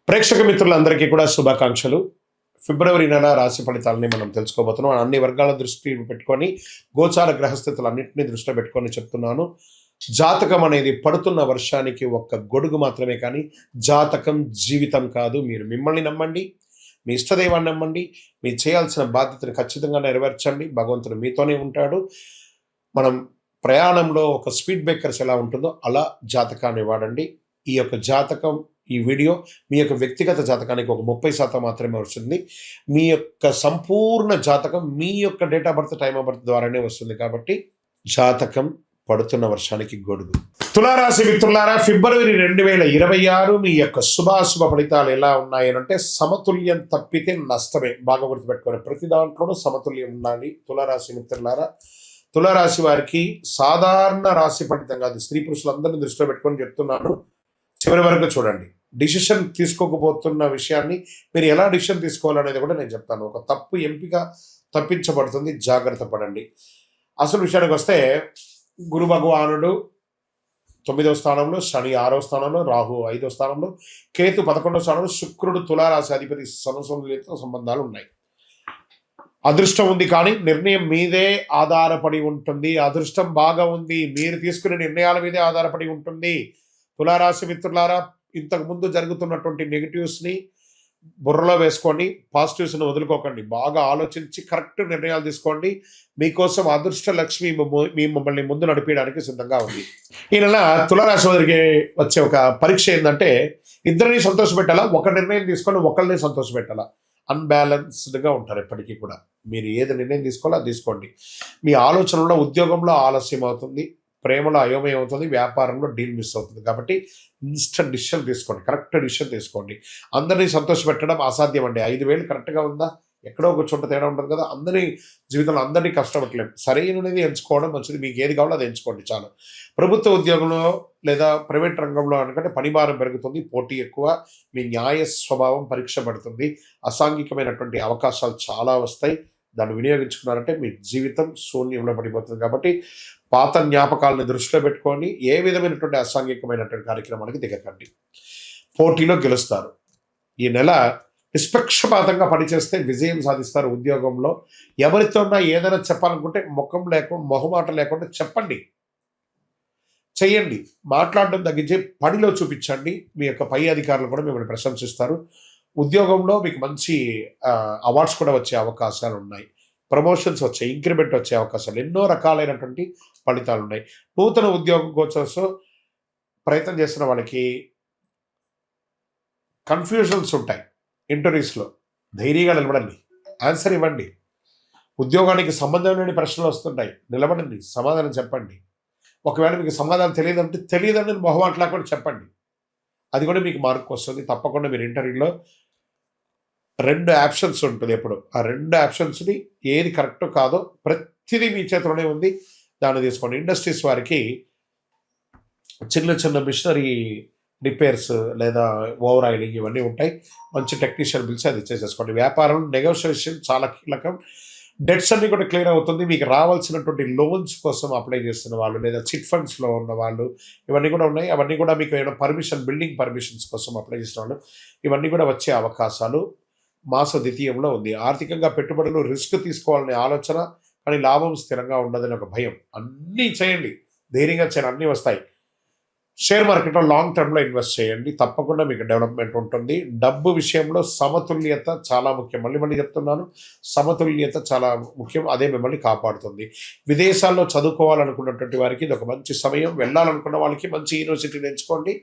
ప్రేక్షక మిత్రులందరికీ కూడా శుభాకాంక్షలు. ఫిబ్రవరి నెల రాశి ఫలితాలని మనం తెలుసుకోబోతున్నాం. అన్ని వర్గాల దృష్టి పెట్టుకొని గోచార గ్రహస్థితులన్నింటినీ దృష్టిలో పెట్టుకొని చెప్తున్నాను. జాతకం అనేది పడుతున్న వర్షానికి ఒక్క గొడుగు మాత్రమే, కానీ జాతకం జీవితం కాదు. మీరు మిమ్మల్ని నమ్మండి, మీ ఇష్టదైవాన్ని నమ్మండి, మీరు చేయాల్సిన బాధ్యతను ఖచ్చితంగా నెరవేర్చండి. భగవంతుడు మీతోనే ఉంటాడు. మనం ప్రయాణంలో ఒక స్పీడ్ బ్రేకర్స్ ఎలా ఉంటుందో అలా జాతకాన్ని వాడండి. ఈ యొక్క జాతకం, ఈ వీడియో మీ యొక్క వ్యక్తిగత జాతకానికి ఒక 30% మాత్రమే వస్తుంది. మీ యొక్క సంపూర్ణ జాతకం మీ యొక్క date of birth, time of birth ద్వారానే వస్తుంది. కాబట్టి జాతకం పడుతున్న వర్షానికి గొడుగు. తులారాశి మిత్రులారా, ఫిబ్రవరి 2026 మీ యొక్క శుభాశుభ ఫలితాలు ఎలా ఉన్నాయనంటే, సమతుల్యం తప్పితే నష్టమే. బాగా గుర్తుపెట్టుకోండి, ప్రతి దాంట్లోనూ సమతుల్యం ఉండాలి. తులారాశి మిత్రులారా, తులారాశి వారికి సాధారణ రాశి ఫలితం కాదు, స్త్రీ పురుషులందరినీ దృష్టిలో పెట్టుకొని చెప్తున్నాను. చివరి వరకు చూడండి. డిసిషన్ తీసుకోకపోతున్న విషయాన్ని మీరు ఎలా డిసిషన్ తీసుకోవాలనేది కూడా నేను చెప్తాను. ఒక తప్పు ఎంపిక తప్పించబడుతుంది, జాగ్రత్త పడండి. అసలు విషయానికి వస్తే, గురు భగవానుడు 9వ స్థానంలో, శని 6వ స్థానంలో, రాహు 5వ స్థానంలో, కేతు 11వ స్థానంలో, శుక్రుడు తులారాశి అధిపతి సమసంతుల్యత సంబంధాలు ఉన్నాయి. అదృష్టం ఉంది, కానీ నిర్ణయం మీదే ఆధారపడి ఉంటుంది. అదృష్టం బాగా ఉంది, మీరు తీసుకునే నిర్ణయాల మీదే ఆధారపడి ఉంటుంది. తులారాశి మిత్రులారా, ఇంతకు ముందు జరుగుతున్నటువంటి నెగిటివ్స్ని బుర్రలో వేసుకోండి, పాజిటివ్స్ని వదులుకోకండి. బాగా ఆలోచించి కరెక్ట్ నిర్ణయాలు తీసుకోండి. మీకోసం అదృష్ట లక్ష్మి మిమ్మల్ని ముందు నడిపించడానికి సిద్ధంగా ఉంది. ఈ నెల తులారాశి వారికి వచ్చే ఒక పరీక్ష ఏంటంటే, ఇద్దరిని సంతోషపెట్టాలా, ఒక నిర్ణయం తీసుకొని ఒకరిని సంతోషపెట్టాలా. అన్బ్యాలెన్స్డ్గా ఉంటారు ఎప్పటికీ కూడా. మీరు ఏది నిర్ణయం తీసుకోవాలో అది తీసుకోండి. మీ ఆలోచనలో, ఉద్యోగంలో ఆలస్యం అవుతుంది, ప్రేమలో అయోమయం అవుతుంది, వ్యాపారంలో డీల్ మిస్ అవుతుంది. కాబట్టి ఇన్స్టెంట్ డిసిషన్ తీసుకోండి, కరెక్ట్ డిసిషన్ తీసుకోండి. అందరినీ సంతోషపెట్టడం అసాధ్యం అండి. 5,000 కరెక్ట్గా ఉందా, ఎక్కడో ఒక చోట తేడా ఉంటుంది కదా. అందరి జీవితంలో అందరినీ కష్టపెట్టలేము. సరైనది ఎంచుకోవడం మంచిది. మీకు ఏది కావాలో అది ఎంచుకోండి చాలు. ప్రభుత్వ ఉద్యోగంలో లేదా ప్రైవేట్ రంగంలో అనుకంటే పనిభారం పెరుగుతుంది, పోటీ ఎక్కువ, మీ న్యాయ స్వభావం పరీక్ష పడుతుంది. అసాంఘికమైనటువంటి అవకాశాలు చాలా వస్తాయి. దాన్ని వినియోగించుకున్నారంటే మీ జీవితం శూన్యంలో పడిపోతుంది. కాబట్టి పాత జ్ఞాపకాలను దృష్టిలో పెట్టుకొని ఏ విధమైనటువంటి అసాంఘికమైనటువంటి కార్యక్రమానికి దిగకండి. పోటీలో గెలుస్తారు. ఈ నెల నిష్పక్షపాతంగా పనిచేస్తే విజయం సాధిస్తారు. ఉద్యోగంలో ఎవరితోన్నా ఏదైనా చెప్పాలనుకుంటే మొహమాట లేకుండా చెప్పండి, చెయ్యండి. మాట్లాడడం తగ్గించి పనిలో చూపించండి. మీ యొక్క పై అధికారులు కూడా మిమ్మల్ని ప్రశంసిస్తారు. ఉద్యోగంలో మీకు మంచి అవార్డ్స్ కూడా వచ్చే అవకాశాలు ఉన్నాయి. ప్రమోషన్స్ వచ్చే, ఇంక్రిమెంట్ వచ్చే అవకాశాలు, ఎన్నో రకాలైనటువంటి ఫలితాలు ఉన్నాయి. నూతన ఉద్యోగం కోసం ప్రయత్నం చేస్తున్న వాళ్ళకి కన్ఫ్యూజన్స్ ఉంటాయి. ఇంటర్వ్యూస్లో ధైర్యంగా నిలబడండి, ఆన్సర్ ఇవ్వండి. ఉద్యోగానికి సంబంధం లేని ప్రశ్నలు వస్తుంటాయి, నిలబడండి, సమాధానం చెప్పండి. ఒకవేళ మీకు సమాధానం తెలియదని మొహమాటలా కూడా చెప్పండి. అది కూడా మీకు మార్క్ వస్తుంది. తప్పకుండా మీరు ఇంటర్వ్యూలో 2 ఆప్షన్స్ ఉంటుంది ఎప్పుడు. ఆ 2 ఆప్షన్స్ని ఏది కరెక్టో కాదో ప్రతిదీ మీ చేతిలోనే ఉంది, దాన్ని తీసుకోండి. ఇండస్ట్రీస్ వారికి చిన్న చిన్న మిషనరీ రిపేర్స్ లేదా ఓవర్ ఆయిలింగ్ ఇవన్నీ ఉంటాయి. మంచి టెక్నీషియన్ పిలిచి అది చేసేసుకోండి. వ్యాపారం నెగోషియేషన్ చాలా కీలకం. డెట్స్ అన్ని కూడా క్లియర్ అవుతుంది. మీకు రావాల్సినటువంటి లోన్స్ కోసం అప్లై చేస్తున్న వాళ్ళు లేదా చిట్ ఫండ్స్లో ఉన్న వాళ్ళు ఇవన్నీ కూడా ఉన్నాయి. అవన్నీ కూడా మీకు ఏమైనా బిల్డింగ్ పర్మిషన్స్ కోసం అప్లై చేసిన వాళ్ళు ఇవన్నీ కూడా వచ్చే అవకాశాలు మాస ద్వితీయంలో ఉంది. ఆర్థికంగా పెట్టుబడులు రిస్క్ తీసుకోవాలనే ఆలోచన, కానీ లాభం స్థిరంగా ఉండదని ఒక భయం. అన్నీ చేయండి, ధైర్యంగా చేయండి, అన్నీ వస్తాయి. షేర్ మార్కెట్లో లాంగ్ టర్మ్లో ఇన్వెస్ట్ చేయండి, తప్పకుండా మీకు డెవలప్మెంట్ ఉంటుంది. డబ్బు విషయంలో సమతుల్యత చాలా ముఖ్యం. మళ్ళీ చెప్తున్నాను, సమతుల్యత చాలా ముఖ్యం. అదే మిమ్మల్ని కాపాడుతుంది. విదేశాల్లో చదువుకోవాలనుకున్నటువంటి వారికి ఇది ఒక మంచి సమయం. వెళ్ళాలనుకున్న వాళ్ళకి మంచి యూనివర్సిటీని ఎంచుకోండి,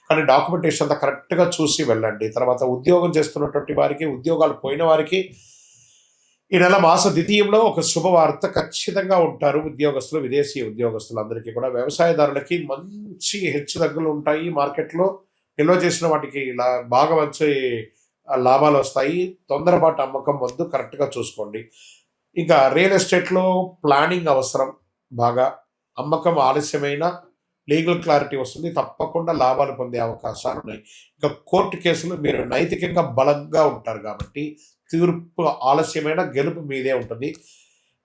కానీ డాక్యుమెంటేషన్ అంతా కరెక్ట్గా చూసి వెళ్ళండి. తర్వాత ఉద్యోగం చేస్తున్నటువంటి వారికి, ఉద్యోగాలు పోయిన వారికి ఈ నెల మాస ద్వితీయంలో ఒక శుభవార్త ఖచ్చితంగా ఉంటారు. ఉద్యోగస్తులు, విదేశీ ఉద్యోగస్తులు అందరికీ కూడా. వ్యవసాయదారులకి మంచి హెచ్చుతగ్గులు ఉంటాయి. మార్కెట్లో నిల్వ చేసిన వాటికి బాగా మంచి లాభాలు వస్తాయి. తొందరపాటు అమ్మకం వద్దు, కరెక్ట్గా చూసుకోండి. ఇంకా రియల్ ఎస్టేట్లో ప్లానింగ్ అవసరం. బాగా అమ్మకం ఆలస్యమైన లీగల్ క్లారిటీ వస్తుంది, తప్పకుండా లాభాలు పొందే అవకాశాలు ఉన్నాయి. ఇంకా కోర్టు కేసులు మీరు నైతికంగా బలంగా ఉంటారు కాబట్టి తీర్పు ఆలస్యమైన గెలుపు మీదే ఉంటుంది.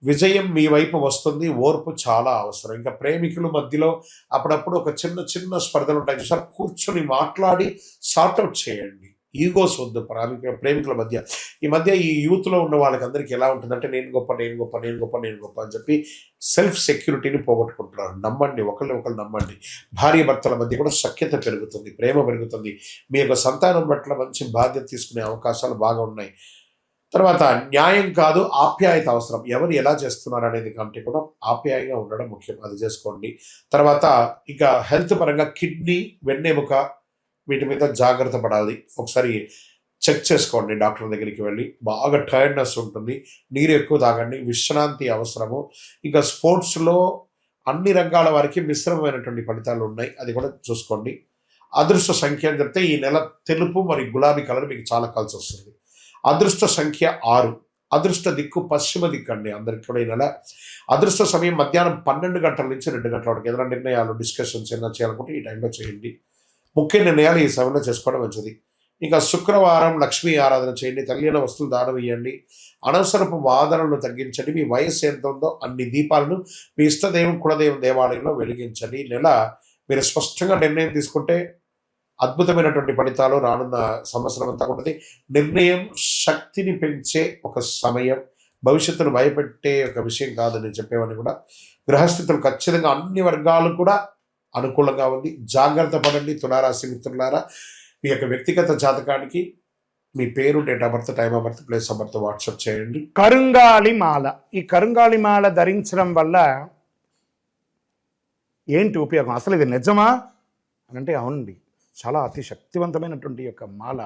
విజయం మీ వైపు వస్తుంది. ఓర్పు చాలా అవసరం. ఇంకా ప్రేమికుల మధ్యలో అప్పుడప్పుడు ఒక చిన్న చిన్న స్పర్ధలు ఉంటాయి చూసారు, కూర్చొని మాట్లాడి సార్ట్అవుట్ చేయండి. ఈగోస్ వద్దు. ప్రేమికుల మధ్య ఈ యూత్లో ఉన్న వాళ్ళకందరికీ ఎలా ఉంటుందంటే నేను గొప్ప నేను గొప్ప నేను గొప్ప నేను గొప్ప అని చెప్పి సెల్ఫ్ సెక్యూరిటీని పోగొట్టుకుంటున్నారు. నమ్మండి, ఒకళ్ళు నమ్మండి. భార్య భర్తల మధ్య కూడా సఖ్యత పెరుగుతుంది, ప్రేమ పెరుగుతుంది. మీ యొక్క సంతానం పట్ల మంచి బాధ్యత తీసుకునే అవకాశాలు బాగా ఉన్నాయి. తర్వాత న్యాయం కాదు, ఆప్యాయత అవసరం. ఎవరు ఎలా చేస్తున్నారు అనేది కంటే కూడా ఆప్యాయంగా ఉండడం ముఖ్యం, అది చేసుకోండి. తర్వాత ఇక హెల్త్ పరంగా కిడ్నీ, వెన్నెముక వీటి మీద జాగ్రత్త పడాలి. ఒకసారి చెక్ చేసుకోండి డాక్టర్ దగ్గరికి వెళ్ళి. బాగా టైర్డ్నెస్ ఉంటుంది, నీరు ఎక్కువ తాగండి, విశ్రాంతి అవసరము. ఇక స్పోర్ట్స్లో అన్ని రంగాల వారికి మిశ్రమమైనటువంటి ఫలితాలు ఉన్నాయి, అది కూడా చూసుకోండి. అదృష్ట సంఖ్య అని చెప్తే ఈ నెల తెలుపు మరియు గులాబీ కలర్ మీకు చాలా కలిసి వస్తుంది. అదృష్ట సంఖ్య 6. అదృష్ట దిక్కు పశ్చిమ దిక్కు అండి అందరికి కూడా ఈ నెల. అదృష్ట సమయం మధ్యాహ్నం 12 గంటల నుంచి 2 గంటల వరకు. ఏదైనా నిర్ణయాలు, డిస్కషన్స్ ఏమైనా చేయాలనుకుంటే ఈ టైంలో చేయండి. ముఖ్య నిర్ణయాలు ఈ సమయంలో చేసుకోవడం మంచిది. ఇంకా శుక్రవారం లక్ష్మీ ఆరాధన చేయండి, తల్లిన వస్తువులు దానం ఇవ్వండి, అనవసరపు వాదనలు తగ్గించండి. మీ వయస్సు ఎంత ఉందో అన్ని దీపాలను మీ ఇష్టదైవం కులదైవం దేవాలయంలో వెలిగించండి. ఈ నెల మీరు స్పష్టంగా నిర్ణయం తీసుకుంటే అద్భుతమైనటువంటి ఫలితాలు రానున్న సంవత్సరం అంతా ఉంటుంది. నిర్ణయం శక్తిని పెంచే ఒక సమయం, భవిష్యత్తును భయపెట్టే ఒక విషయం కాదని చెప్పేవన్నీ కూడా. గ్రహస్థితులు ఖచ్చితంగా అన్ని వర్గాలు కూడా అనుకూలంగా ఉంది. జాగ్రత్త పడండి తులారాశి మిత్రులారా. మీ యొక్క వ్యక్తిగత జాతకానికి మీ పేరు, date of birth, time of birth, place of birth WhatsApp చేయండి. కరుంగాలి మాల. ఈ కరుంగాలి మాల ధరించడం వల్ల ఏంటి ఉపయోగం? అసలు ఇది నిజమా అని అంటే అవునండి, చాలా అతి శక్తివంతమైనటువంటి యొక్క మాల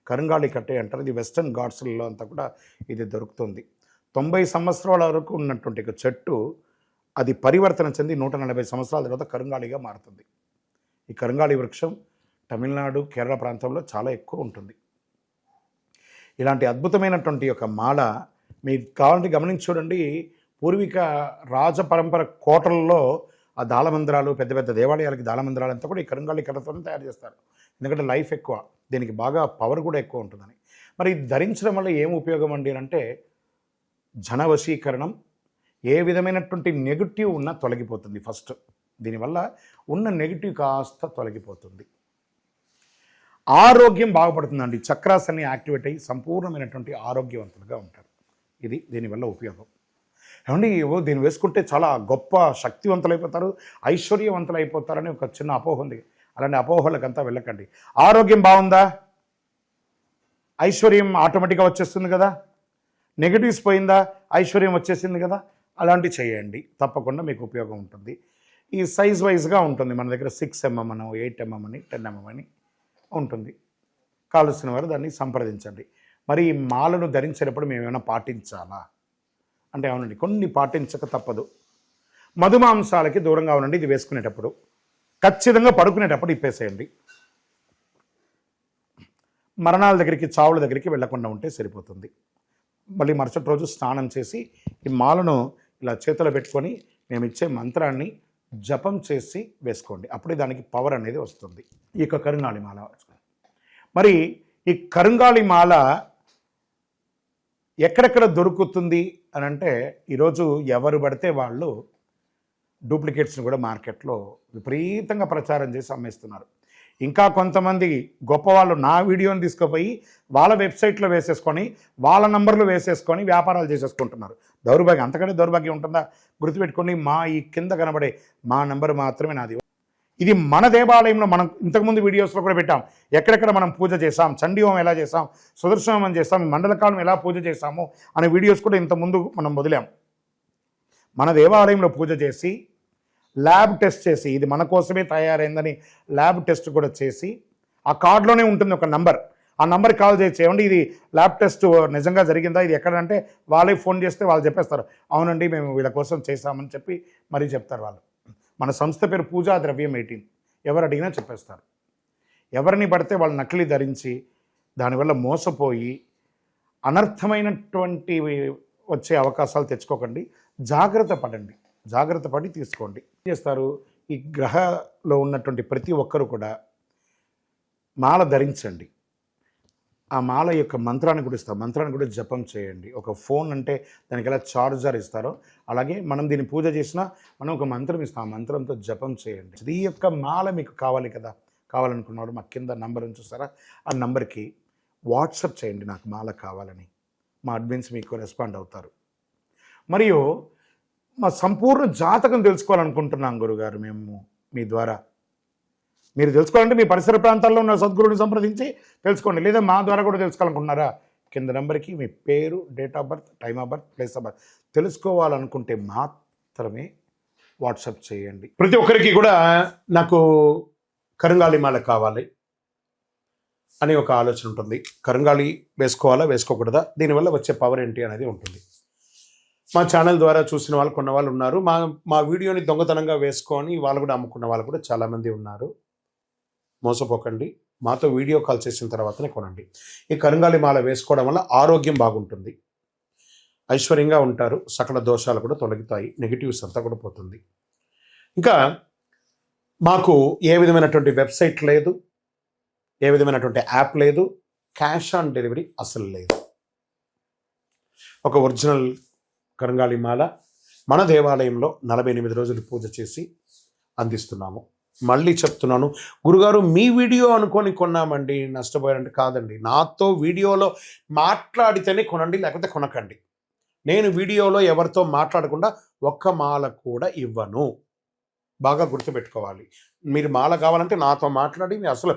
కరుంగాలి కట్టే అంటారు. ఇది వెస్టర్న్ ఘాట్స్లలో అంతా కూడా ఇది దొరుకుతుంది. 90 సంవత్సరాల వరకు ఉన్నటువంటి ఒక చెట్టు అది పరివర్తన చెంది 140 సంవత్సరాల తర్వాత కరుంగాలిగా మారుతుంది. ఈ కరుంగాలి వృక్షం తమిళనాడు, కేరళ ప్రాంతంలో చాలా ఎక్కువ ఉంటుంది. ఇలాంటి అద్భుతమైనటువంటి యొక్క మాల మీకు కావాలంటే గమనించి చూడండి. పూర్వీక రాజ పరంపర కోటలలో ఆ దాళమందిరాలు, పెద్ద పెద్ద దేవాలయాలకి దాళమందిరాలు అంతా కూడా ఈ కరుంగాలి కర్రతోనే తయారు చేస్తారు. ఎందుకంటే లైఫ్ ఎక్కువ, దీనికి బాగా పవర్ కూడా ఎక్కువ ఉంటుందని. మరి ఇది ధరించడం వల్ల ఏం ఉపయోగం అండి అంటే జన వశీకరణం, ఏ విధమైనటువంటి నెగిటివ్ ఉన్నా తొలగిపోతుంది. ఫస్ట్ దీనివల్ల ఉన్న నెగిటివ్ కాస్త తొలగిపోతుంది. ఆరోగ్యం బాగుపడుతుందండి. చక్రాస్ అన్ని యాక్టివేట్ అయ్యి సంపూర్ణమైనటువంటి ఆరోగ్యవంతులుగా ఉంటారు. ఇది దీనివల్ల ఉపయోగం. ఏమండి దీన్ని వేసుకుంటే చాలా గొప్ప శక్తివంతులైపోతారు, ఐశ్వర్యవంతులు అయిపోతారని ఒక చిన్న అపోహ ఉంది. అలాంటి అపోహలకంతా వెళ్ళకండి. ఆరోగ్యం బాగుందా, ఐశ్వర్యం ఆటోమేటిక్గా వచ్చేస్తుంది కదా. నెగిటివ్స్ పోయిందా, ఐశ్వర్యం వచ్చేసింది కదా. అలాంటివి చేయండి, తప్పకుండా మీకు ఉపయోగం ఉంటుంది. ఈ సైజ్ వైజ్గా ఉంటుంది. మన దగ్గర 6 mm అని, 8 mm అని, 10 mm అని ఉంటుంది. కావలసిన వారు దాన్ని సంప్రదించండి. మరి ఈ మాలను ధరించేటప్పుడు మేము ఏమైనా పాటించాలా అంటే అవునండి, కొన్ని పాటించక తప్పదు. మధుమాంసాలకి దూరంగా ఉండండి. ఇది వేసుకునేటప్పుడు ఖచ్చితంగా పడుకునేటప్పుడు ఇప్పేసేయండి. మరణాల దగ్గరికి, చావుల దగ్గరికి వెళ్లకుండా ఉంటే సరిపోతుంది. మళ్ళీ మరుసటి రోజు స్నానం చేసి ఈ మాలను ఇలా చేతిలో పెట్టుకొని మేము ఇచ్చే మంత్రాన్ని జపం చేసి వేసుకోండి. అప్పుడే దానికి పవర్ అనేది వస్తుంది. ఈ యొక్క కరుంగాలి మాల. మరి ఈ కరుంగాలి మాల ఎక్కడెక్కడ దొరుకుతుంది అని అంటే ఈరోజు ఎవరు పడితే వాళ్ళు డూప్లికేట్స్ని కూడా మార్కెట్లో విపరీతంగా ప్రచారం చేసి అమ్మేస్తున్నారు. ఇంకా కొంతమంది గొప్పవాళ్ళు నా వీడియోని తీసుకుపోయి వాళ్ళ వెబ్సైట్లో వేసేసుకొని వాళ్ళ నంబర్లు వేసేసుకొని వ్యాపారాలు చేసేసుకుంటున్నారు. దౌర్భాగ్యం, అంతకంటే దౌర్భాగ్యం ఉంటుందా? గుర్తుపెట్టుకొని మా ఈ కింద కనబడే మా నంబర్ మాత్రమే నాది. ఇది మన దేవాలయంలో మనం ఇంతకుముందు వీడియోస్లో కూడా పెట్టాం. ఎక్కడెక్కడ మనం పూజ చేసాం, చండీహోమం ఎలా చేసాం, సుదర్శనం చేసాం, మండలకాలం ఎలా పూజ చేసాము అనే వీడియోస్ కూడా ఇంతకుముందు మనం వదిలాం. మన దేవాలయంలో పూజ చేసి ల్యాబ్ టెస్ట్ చేసి ఇది మన కోసమే తయారైందని ల్యాబ్ టెస్ట్ కూడా చేసి ఆ కార్డులోనే ఉంటుంది ఒక నంబర్. ఆ నంబర్కి కాల్ చేసి ఏమండి ఇది ల్యాబ్ టెస్ట్ నిజంగా జరిగిందా, ఇది ఎక్కడంటే వాళ్ళే ఫోన్ చేస్తే వాళ్ళు చెప్పేస్తారు అవునండి మేము వీళ్ళ కోసం చేశామని చెప్పి మరీ చెప్తారు వాళ్ళు. మన సంస్థ పేరు పూజా ద్రవ్యం 18. ఎవరు అడిగినా చెప్పేస్తారు. ఎవరిని పడితే వాళ్ళు నకిలీ ధరించి దానివల్ల మోసపోయి అనర్థమైనటువంటి వచ్చే అవకాశాలు తెచ్చుకోకండి. జాగ్రత్త పడండి, జాగ్రత్త పడి తీసుకోండి. ఏం చేస్తారు, ఈ గ్రహలో ఉన్నటువంటి ప్రతి ఒక్కరు కూడా మాల ధరించండి. ఆ మాల యొక్క మంత్రాన్ని కూడా ఇస్తాం, మంత్రాన్ని కూడా జపం చేయండి. ఒక ఫోన్ అంటే దానికి ఎలా చార్జర్ ఇస్తారో అలాగే మనం దీన్ని పూజ చేసినా మనం ఒక మంత్రం ఇస్తాం, ఆ మంత్రంతో జపం చేయండి. ఈ యొక్క మాల మీకు కావాలి కదా, కావాలనుకున్నవాడు మా కింద నంబర్ చూస్తారా, ఆ నంబర్కి వాట్సాప్ చేయండి నాకు మాల కావాలని. మా అడ్మిన్స్ మీకు రెస్పాండ్ అవుతారు. మరియు మా సంపూర్ణ జాతకం తెలుసుకోవాలనుకుంటున్నాం గురుగారు మేము మీ ద్వారా. మీరు తెలుసుకోవాలంటే మీ పరిసర ప్రాంతాల్లో ఉన్న సద్గురుని సంప్రదించి తెలుసుకోండి, లేదా మా ద్వారా కూడా తెలుసుకోవాలనుకుంటున్నారా, కింద నెంబర్కి మీ పేరు, date of birth, time of birth, place of birth తెలుసుకోవాలనుకుంటే మాత్రమే వాట్సాప్ చేయండి. ప్రతి ఒక్కరికి కూడా నాకు కరుంగాలి మాల కావాలి అని ఒక ఆలోచన ఉంటుంది. కరుంగాలి వేసుకోవాలా వేసుకోకూడదా, దీనివల్ల వచ్చే పవర్ ఏంటి అనేది ఉంటుంది. మా ఛానల్ ద్వారా చూసిన వాళ్ళు కొన్న వాళ్ళు ఉన్నారు. మా వీడియోని దొంగతనంగా వేసుకొని వాళ్ళు కూడా అమ్ముకున్న వాళ్ళు కూడా చాలామంది ఉన్నారు. మోసపోకండి, మాతో వీడియో కాల్ చేసిన తర్వాతనే కొనండి. ఈ కరుంగాలి మాల వేసుకోవడం వల్ల ఆరోగ్యం బాగుంటుంది, ఐశ్వర్యంగా ఉంటారు, సకల దోషాలు కూడా తొలగుతాయి, నెగిటివ్స్ అంతా కూడా పోతుంది. ఇంకా మాకు ఏ విధమైనటువంటి వెబ్సైట్ లేదు, ఏ విధమైనటువంటి యాప్ లేదు, క్యాష్ ఆన్ డెలివరీ అసలు లేదు. ఒక ఒరిజినల్ కరుంగాలి మాల మన దేవాలయంలో 48 రోజులు పూజ చేసి అందిస్తున్నాము. మళ్ళీ చెప్తున్నాను, గురుగారు మీ వీడియో అనుకొని కొన్నామండి నష్టపోయారంటే కాదండి, నాతో వీడియోలో మాట్లాడితేనే కొనండి, లేకపోతే కొనకండి. నేను వీడియోలో ఎవరితో మాట్లాడకుండా ఒక్క మాల కూడా ఇవ్వను. బాగా గుర్తుపెట్టుకోవాలి. మీరు మాల కావాలంటే నాతో మాట్లాడి, అసలు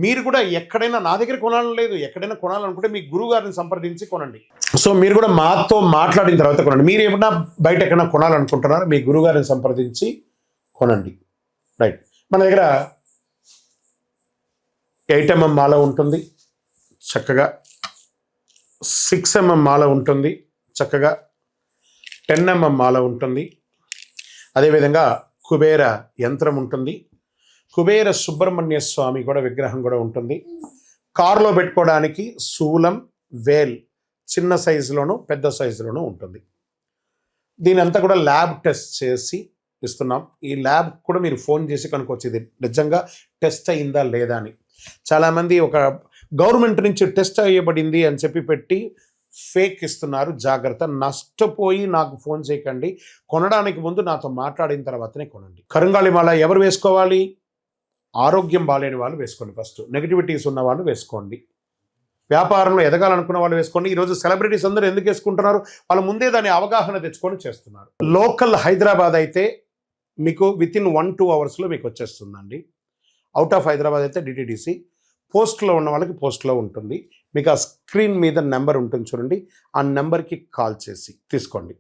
మీరు కూడా ఎక్కడైనా నా దగ్గర కొనాలని లేదు, ఎక్కడైనా కొనాలనుకుంటే మీ గురువు గారిని సంప్రదించి కొనండి. సో మీరు కూడా మాతో మాట్లాడిన తర్వాత కొనండి. మీరు ఏమన్నా బయట ఎక్కడైనా కొనాలనుకుంటున్నారో మీ గురువు గారిని సంప్రదించి కొనండి. రైట్. మన దగ్గర 8 mm మాల ఉంటుంది చక్కగా, 6 mm మాల ఉంటుంది చక్కగా, 10 mm మాల ఉంటుంది. అదేవిధంగా కుబేర యంత్రం ఉంటుంది, కుబేర సుబ్రహ్మణ్య స్వామి కూడా విగ్రహం కూడా ఉంటుంది. కారులో పెట్టుకోవడానికి శూలం, వేల్ చిన్న సైజులోను పెద్ద సైజులోనూ ఉంటుంది. దీని అంతా కూడా ల్యాబ్ టెస్ట్ చేసి ఇస్తున్నాం. ఈ ల్యాబ్ కూడా మీరు ఫోన్ చేసి కనుక్కోవచ్చు ఇది నిజంగా టెస్ట్ అయిందా లేదా అని. చాలామంది ఒక గవర్నమెంట్ నుంచి టెస్ట్ అయ్యబడింది అని చెప్పి పెట్టి ఫేక్ ఇస్తున్నారు. జాగ్రత్త, నష్టపోయి నాకు ఫోన్ చేయకండి. కొనడానికి ముందు నాతో మాట్లాడిన తర్వాతనే కొనండి. కరుంగాలి మాల ఎవరు వేసుకోవాలి? ఆరోగ్యం బాలేని వాళ్ళు వేసుకోండి. ఫస్ట్ నెగిటివిటీస్ ఉన్న వాళ్ళు వేసుకోండి. వ్యాపారంలో ఎదగాలనుకున్న వాళ్ళు వేసుకోండి. ఈరోజు సెలబ్రిటీస్ అందరూ ఎందుకు వేసుకుంటున్నారు? వాళ్ళు ముందే దాని అవగాహన తెచ్చుకొని చేస్తున్నారు. లోకల్ హైదరాబాద్ అయితే మీకు వితిన్ 1-2 అవర్స్లో మీకు వచ్చేస్తుందండి. అవుట్ ఆఫ్ హైదరాబాద్ అయితే డిటిడిసి, పోస్ట్లో ఉన్న వాళ్ళకి పోస్ట్లో ఉంటుంది. మీకు ఆ స్క్రీన్ మీద నెంబర్ ఉంటుంది చూడండి, ఆ నెంబర్కి కాల్ చేసి తీసుకోండి.